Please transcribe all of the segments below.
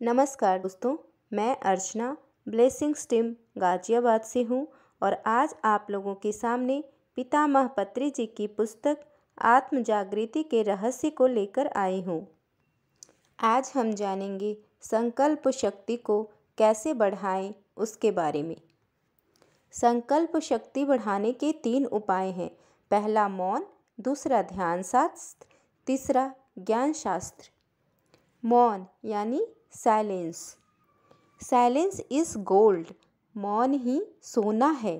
नमस्कार दोस्तों, मैं अर्चना ब्लेसिंग्स टीम गाजियाबाद से हूँ और आज आप लोगों के सामने पितामह पत्री जी की पुस्तक आत्म जागृति के रहस्य को लेकर आई हूँ। आज हम जानेंगे संकल्प शक्ति को कैसे बढ़ाएं उसके बारे में। संकल्प शक्ति बढ़ाने के 3 उपाय हैं। पहला मौन, दूसरा ध्यान शास्त्र, तीसरा ज्ञान शास्त्र। मौन यानी साइलेंस। Silence is gold. मौन ही सोना है।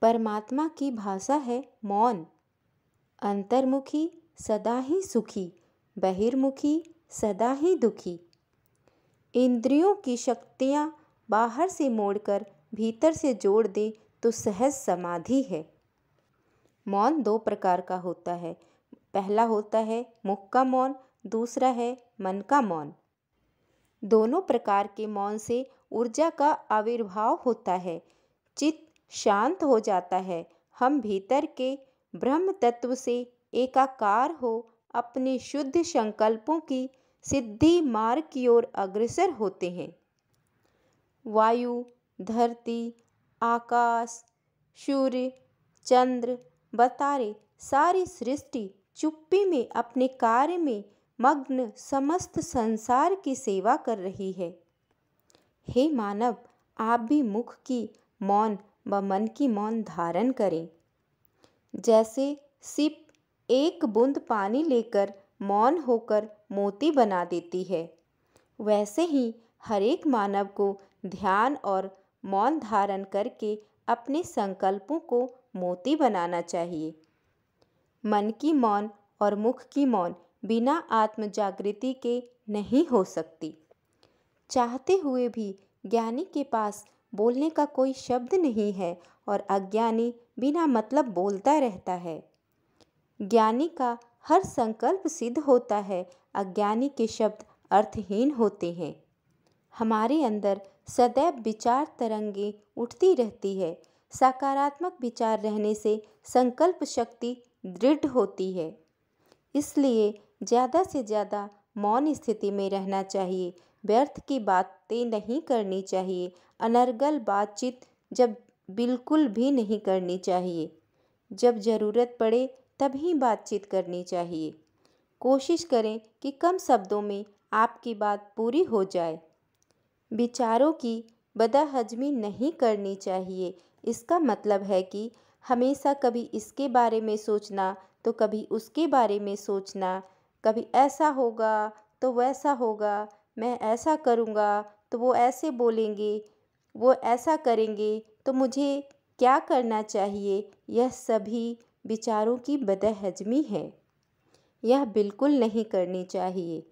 परमात्मा की भाषा है मौन। अंतर्मुखी सदा ही सुखी, बहिर्मुखी सदा ही दुखी। इंद्रियों की शक्तियाँ बाहर से मोड़कर भीतर से जोड़ दे तो सहज समाधि है। मौन 2 प्रकार का होता है। पहला होता है मुख का मौन, दूसरा है मन का मौन। दोनों प्रकार के मौन से ऊर्जा का आविर्भाव होता है। चित्त शांत हो जाता है। हम भीतर के ब्रह्म तत्व से एकाकार हो अपने शुद्ध संकल्पों की सिद्धि मार्ग की ओर अग्रसर होते हैं। वायु, धरती, आकाश, सूर्य, चंद्र, बतारे, सारी सृष्टि चुप्पी में अपने कार्य में मग्न समस्त संसार की सेवा कर रही है। हे मानव, आप भी मुख की मौन व मन की मौन धारण करें। जैसे सिप एक बूंद पानी लेकर मौन होकर मोती बना देती है, वैसे ही हर एक मानव को ध्यान और मौन धारण करके अपने संकल्पों को मोती बनाना चाहिए। मन की मौन और मुख की मौन बिना आत्म जागृति के नहीं हो सकती। चाहते हुए भी ज्ञानी के पास बोलने का कोई शब्द नहीं है और अज्ञानी बिना मतलब बोलता रहता है। ज्ञानी का हर संकल्प सिद्ध होता है, अज्ञानी के शब्द अर्थहीन होते हैं। हमारे अंदर सदैव विचार तरंगे उठती रहती है। सकारात्मक विचार रहने से संकल्प शक्ति दृढ़ होती है। इसलिए ज़्यादा से ज़्यादा मौन स्थिति में रहना चाहिए। व्यर्थ की बातें नहीं करनी चाहिए। अनर्गल बातचीत जब बिल्कुल भी नहीं करनी चाहिए। जब ज़रूरत पड़े तभी बातचीत करनी चाहिए। कोशिश करें कि कम शब्दों में आपकी बात पूरी हो जाए। विचारों की बदहज़मी नहीं करनी चाहिए। इसका मतलब है कि हमेशा कभी इसके बारे में सोचना तो कभी उसके बारे में सोचना, कभी ऐसा होगा तो वैसा होगा, मैं ऐसा करूँगा तो वो ऐसे बोलेंगे, वो ऐसा करेंगे तो मुझे क्या करना चाहिए। यह सभी विचारों की बदहज़मी है। यह बिल्कुल नहीं करनी चाहिए।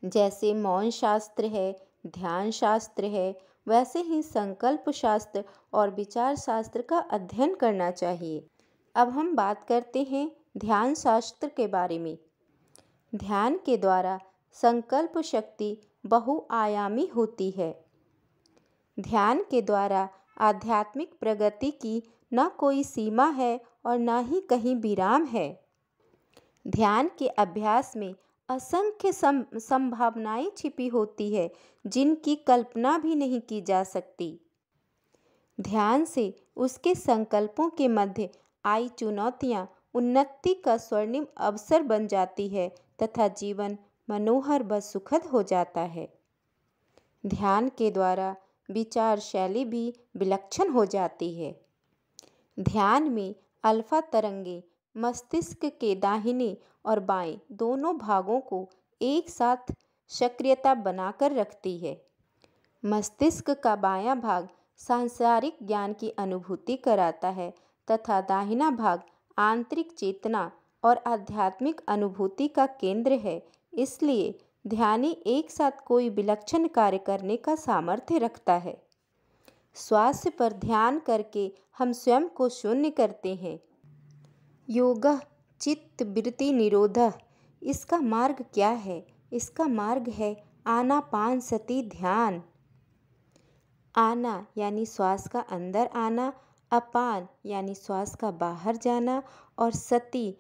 जैसे मौन शास्त्र है, ध्यान शास्त्र है, वैसे ही संकल्प शास्त्र और विचार शास्त्र का अध्ययन करना चाहिए। अब हम बात करते हैं ध्यान शास्त्र के बारे में। ध्यान के द्वारा संकल्प शक्ति बहुआयामी होती है। ध्यान के द्वारा आध्यात्मिक प्रगति की न कोई सीमा है और न ही कहीं विराम है। ध्यान के अभ्यास में असंख्य संभावनाएं छिपी होती है, जिनकी कल्पना भी नहीं की जा सकती। ध्यान से उसके संकल्पों के मध्य आई चुनौतियां उन्नति का स्वर्णिम अवसर बन जाती है तथा जीवन मनोहर व सुखद हो जाता है। ध्यान के द्वारा विचार शैली भी विलक्षण हो जाती है। ध्यान में अल्फा तरंगे मस्तिष्क के दाहिने और बाएं दोनों भागों को एक साथ सक्रियता बनाकर रखती है। मस्तिष्क का बायां भाग सांसारिक ज्ञान की अनुभूति कराता है तथा दाहिना भाग आंतरिक चेतना और आध्यात्मिक अनुभूति का केंद्र है। इसलिए ध्यानी एक साथ कोई विलक्षण कार्य करने का सामर्थ्य रखता है। स्वास्थ्य पर ध्यान करके हम स्वयं को शून्य करते हैं। योगः चित्त वृत्ति निरोधः। इसका मार्ग क्या है? इसका मार्ग है आनापान सति ध्यान। आना यानी श्वास का अंदर आना, अपान यानी श्वास का बाहर जाना और सति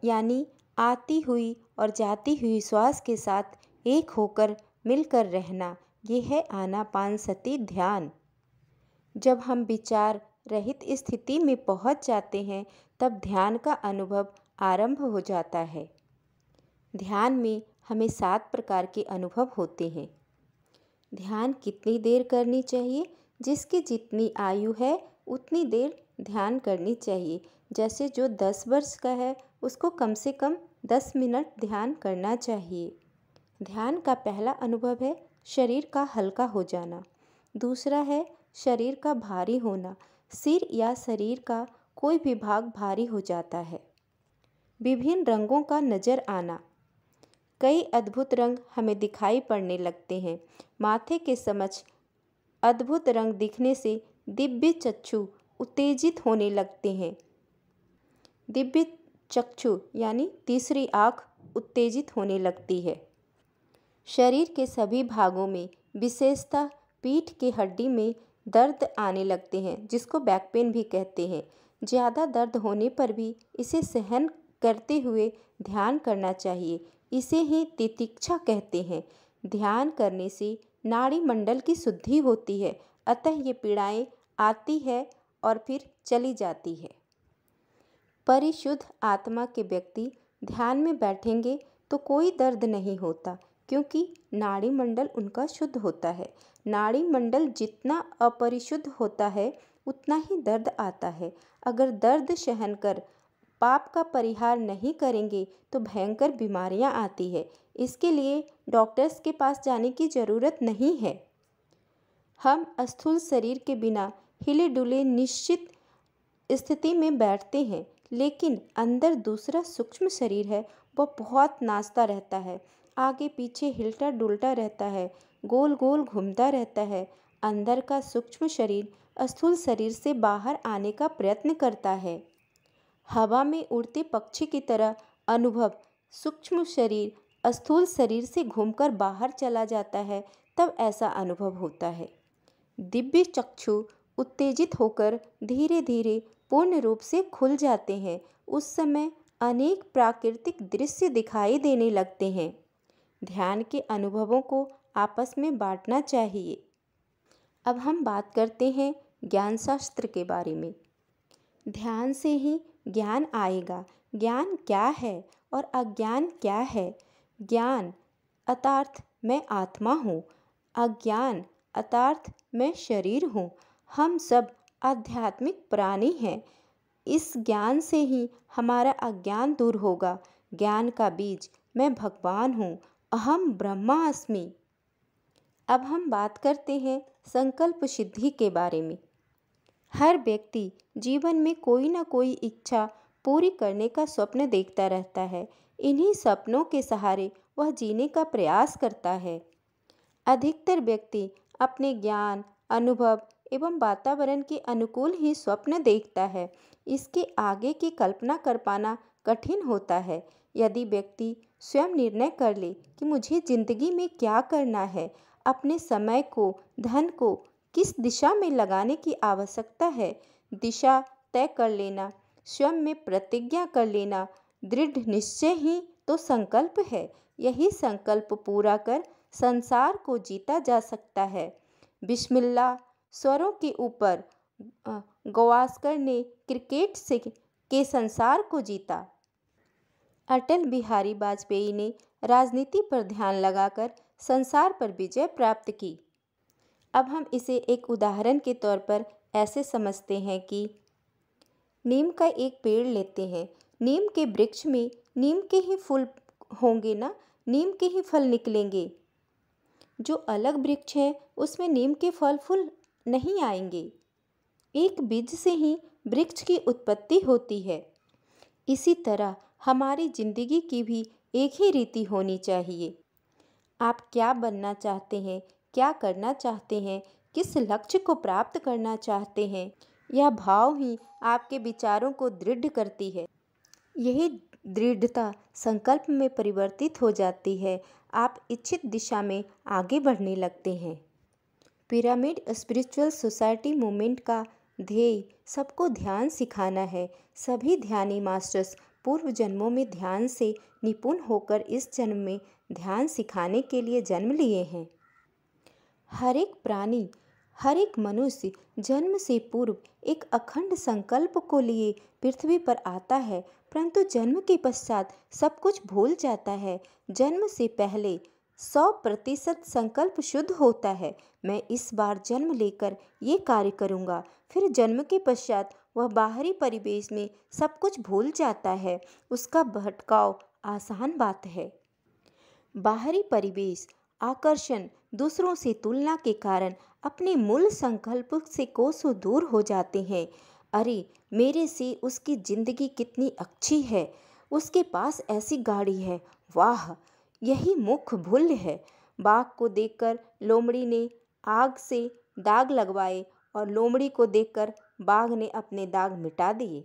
यानी आती हुई और जाती हुई श्वास के साथ एक होकर मिलकर रहना, ये है आनापानसति ध्यान। जब हम विचार रहित स्थिति में पहुंच जाते हैं तब ध्यान का अनुभव आरंभ हो जाता है। ध्यान में हमें 7 प्रकार के अनुभव होते हैं। ध्यान कितनी देर करनी चाहिए? जिसकी जितनी आयु है उतनी देर ध्यान करनी चाहिए। जैसे जो 10 वर्ष का है उसको कम से कम 10 मिनट ध्यान करना चाहिए। ध्यान का पहला अनुभव है शरीर का हल्का हो जाना। दूसरा है शरीर का भारी होना। सिर या शरीर का कोई भी भाग भारी हो जाता है। विभिन्न रंगों का नजर आना। कई अद्भुत रंग हमें दिखाई पड़ने लगते हैं। माथे के समक्ष अद्भुत रंग दिखने से दिव्य चक्षु उत्तेजित होने लगते हैं। दिव्य चक्षु यानी तीसरी आँख उत्तेजित होने लगती है। शरीर के सभी भागों में विशेषतः पीठ के हड्डी में दर्द आने लगते हैं, जिसको बैक पेन भी कहते हैं। ज़्यादा दर्द होने पर भी इसे सहन करते हुए ध्यान करना चाहिए। इसे ही तितिक्षा कहते हैं। ध्यान करने से नाड़ी मंडल की शुद्धि होती है, अतः ये पीड़ाएं आती है और फिर चली जाती है। परिशुद्ध आत्मा के व्यक्ति ध्यान में बैठेंगे तो कोई दर्द नहीं होता, क्योंकि नाड़ी मंडल उनका शुद्ध होता है। नाड़ी मंडल जितना अपरिशुद्ध होता है उतना ही दर्द आता है। अगर दर्द सहन कर पाप का परिहार नहीं करेंगे तो भयंकर बीमारियां आती है। इसके लिए डॉक्टर्स के पास जाने की ज़रूरत नहीं है। हम स्थूल शरीर के बिना हिले डुले निश्चित स्थिति में बैठते हैं, लेकिन अंदर दूसरा सूक्ष्म शरीर है, वह बहुत नाचता रहता है, आगे पीछे हिलता डुलता रहता है, गोल गोल घूमता रहता है। अंदर का सूक्ष्म शरीर स्थूल शरीर से बाहर आने का प्रयत्न करता है। हवा में उड़ते पक्षी की तरह अनुभव सूक्ष्म शरीर स्थूल शरीर से घूमकर बाहर चला जाता है, तब ऐसा अनुभव होता है। दिव्य चक्षु उत्तेजित होकर धीरे धीरे पूर्ण रूप से खुल जाते हैं। उस समय अनेक प्राकृतिक दृश्य दिखाई देने लगते हैं। ध्यान के अनुभवों को आपस में बांटना चाहिए। अब हम बात करते हैं ज्ञान शास्त्र के बारे में। ध्यान से ही ज्ञान आएगा। ज्ञान क्या है और अज्ञान क्या है? ज्ञान अर्थात मैं आत्मा हूँ, अज्ञान अर्थात मैं शरीर हूँ। हम सब आध्यात्मिक प्राणी हैं। इस ज्ञान से ही हमारा अज्ञान दूर होगा। ज्ञान का बीज मैं भगवान हूँ, अहम ब्रह्मास्मि। अब हम बात करते हैं संकल्प सिद्धि के बारे में। हर व्यक्ति जीवन में कोई ना कोई इच्छा पूरी करने का स्वप्न देखता रहता है। इन्हीं सपनों के सहारे वह जीने का प्रयास करता है। अधिकतर व्यक्ति अपने ज्ञान, अनुभव एवं वातावरण के अनुकूल ही स्वप्न देखता है। इसके आगे की कल्पना कर पाना कठिन होता है। यदि व्यक्ति स्वयं निर्णय कर ले कि मुझे जिंदगी में क्या करना है, अपने समय को, धन को किस दिशा में लगाने की आवश्यकता है, दिशा तय कर लेना, स्वयं में प्रतिज्ञा कर लेना, दृढ़ निश्चय ही तो संकल्प है। यही संकल्प पूरा कर संसार को जीता जा सकता है। बिस्मिल्लाह स्वरों के ऊपर गावस्कर ने क्रिकेट से के संसार को जीता। अटल बिहारी वाजपेयी ने राजनीति पर ध्यान लगाकर संसार पर विजय प्राप्त की। अब हम इसे एक उदाहरण के तौर पर ऐसे समझते हैं कि नीम का एक पेड़ लेते हैं। नीम के वृक्ष में नीम के ही फूल होंगे ना, नीम के ही फल निकलेंगे। जो अलग वृक्ष है उसमें नीम के फल फूल नहीं आएंगे। एक बीज से ही वृक्ष की उत्पत्ति होती है। इसी तरह हमारी जिंदगी की भी एक ही रीति होनी चाहिए। आप क्या बनना चाहते हैं, क्या करना चाहते हैं, किस लक्ष्य को प्राप्त करना चाहते हैं, यह भाव ही आपके विचारों को दृढ़ करती है। यही दृढ़ता संकल्प में परिवर्तित हो जाती है। आप इच्छित दिशा में आगे बढ़ने लगते हैं। पिरामिड स्पिरिचुअल सोसाइटी मूवमेंट का ध्येय सबको ध्यान सिखाना है। सभी ध्यानी मास्टर्स पूर्व जन्मों में ध्यान से निपुण होकर इस जन्म में ध्यान सिखाने के लिए जन्म लिए हैं। हर एक प्राणी, हर एक मनुष्य जन्म से पूर्व एक अखंड संकल्प को लिए पृथ्वी पर आता है, परंतु जन्म के पश्चात सब कुछ भूल जाता है। जन्म से पहले 100% संकल्प शुद्ध होता है। मैं इस बार जन्म लेकर ये कार्य करूँगा। फिर जन्म के पश्चात वह बाहरी परिवेश में सब कुछ भूल जाता है। उसका भटकाव आसान बात है। बाहरी परिवेश, आकर्षण, दूसरों से तुलना के कारण अपने मूल संकल्प से कोसों दूर हो जाते हैं। अरे, मेरे से उसकी जिंदगी कितनी अच्छी है, उसके पास ऐसी गाड़ी है, वाह, यही मुख्य भूल है। बाघ को देखकर लोमड़ी ने आग से दाग लगवाए और लोमड़ी को देखकर बाघ ने अपने दाग मिटा दिए।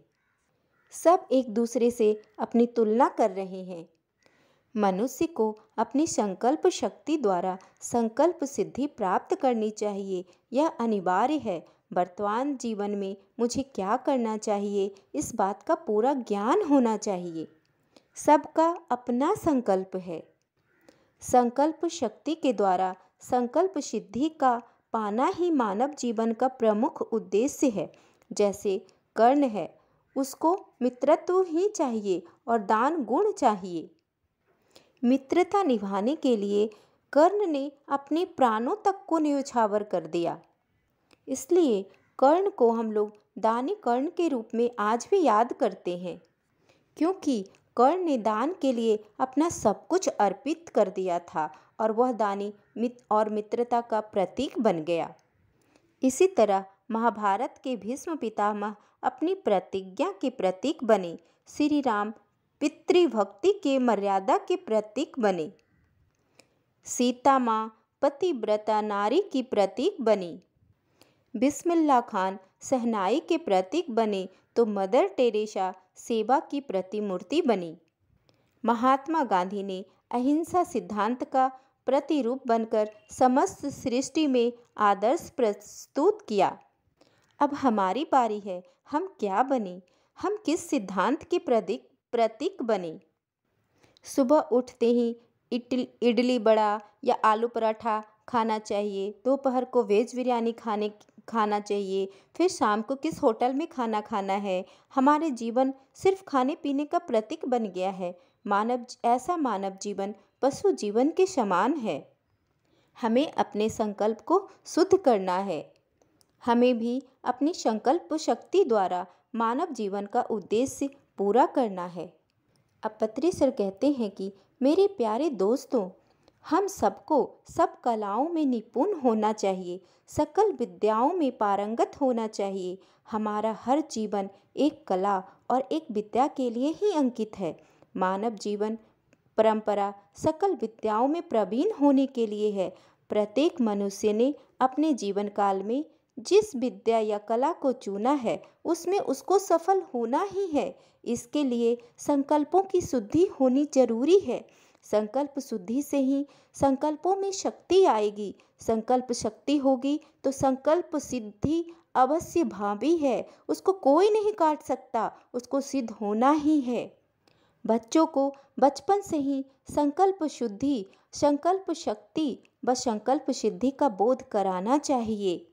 सब एक दूसरे से अपनी तुलना कर रहे हैं। मनुष्य को अपनी संकल्प शक्ति द्वारा संकल्प सिद्धि प्राप्त करनी चाहिए। यह अनिवार्य है। वर्तमान जीवन में मुझे क्या करना चाहिए, इस बात का पूरा ज्ञान होना चाहिए। सबका अपना संकल्प है। संकल्प शक्ति के द्वारा संकल्प सिद्धि का पाना ही मानव जीवन का प्रमुख उद्देश्य है। जैसे कर्ण है, उसको मित्रत्व ही चाहिए और दान गुण चाहिए। मित्रता निभाने के लिए कर्ण ने अपने प्राणों तक को न्यौछावर कर दिया। इसलिए कर्ण को हम लोग दानी कर्ण के रूप में आज भी याद करते हैं, क्योंकि कर्ण ने दान के लिए अपना सब कुछ अर्पित कर दिया था और वह दानी और मित्रता का प्रतीक बन गया। इसी तरह महाभारत के भीष्म पितामह अपनी प्रतिज्ञा के प्रतीक बने। श्री राम पितृभक्ति के मर्यादा के प्रतीक बने। सीता माँ पतिव्रता नारी की प्रतीक बनी। बिस्मिल्लाह खान सहनाई के प्रतीक बने तो मदर टेरेसा सेवा की प्रतिमूर्ति बनी। महात्मा गांधी ने अहिंसा सिद्धांत का प्रतिरूप बनकर समस्त सृष्टि में आदर्श प्रस्तुत किया। अब हमारी बारी है, हम क्या बने, हम किस सिद्धांत के प्रतीक बने। सुबह उठते ही इडली बड़ा या आलू पराठा खाना चाहिए, दोपहर को वेज बिरयानी खाना चाहिए, फिर शाम को किस होटल में खाना खाना है। हमारे जीवन सिर्फ खाने पीने का प्रतीक बन गया है। ऐसा मानव जीवन पशु जीवन के समान है। हमें अपने संकल्प को शुद्ध करना है। हमें भी अपनी संकल्प शक्ति द्वारा मानव जीवन का उद्देश्य पूरा करना है। अब पत्री सर कहते हैं कि मेरे प्यारे दोस्तों, हम सबको सब कलाओं में निपुण होना चाहिए, सकल विद्याओं में पारंगत होना चाहिए। हमारा हर जीवन एक कला और एक विद्या के लिए ही अंकित है। मानव जीवन परंपरा सकल विद्याओं में प्रवीण होने के लिए है। प्रत्येक मनुष्य ने अपने जीवन काल में जिस विद्या या कला को चुना है, उसमें उसको सफल होना ही है। इसके लिए संकल्पों की शुद्धि होनी जरूरी है। संकल्प शुद्धि से ही संकल्पों में शक्ति आएगी। संकल्प शक्ति होगी तो संकल्प सिद्धि अवश्य भावी है। उसको कोई नहीं काट सकता, उसको सिद्ध होना ही है। बच्चों को बचपन से ही संकल्प शुद्धि, संकल्प शक्ति व संकल्प सिद्धि का बोध कराना चाहिए।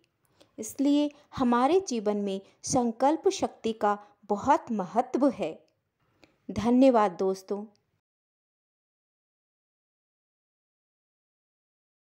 इसलिए हमारे जीवन में संकल्प शक्ति का बहुत महत्व है। धन्यवाद दोस्तों।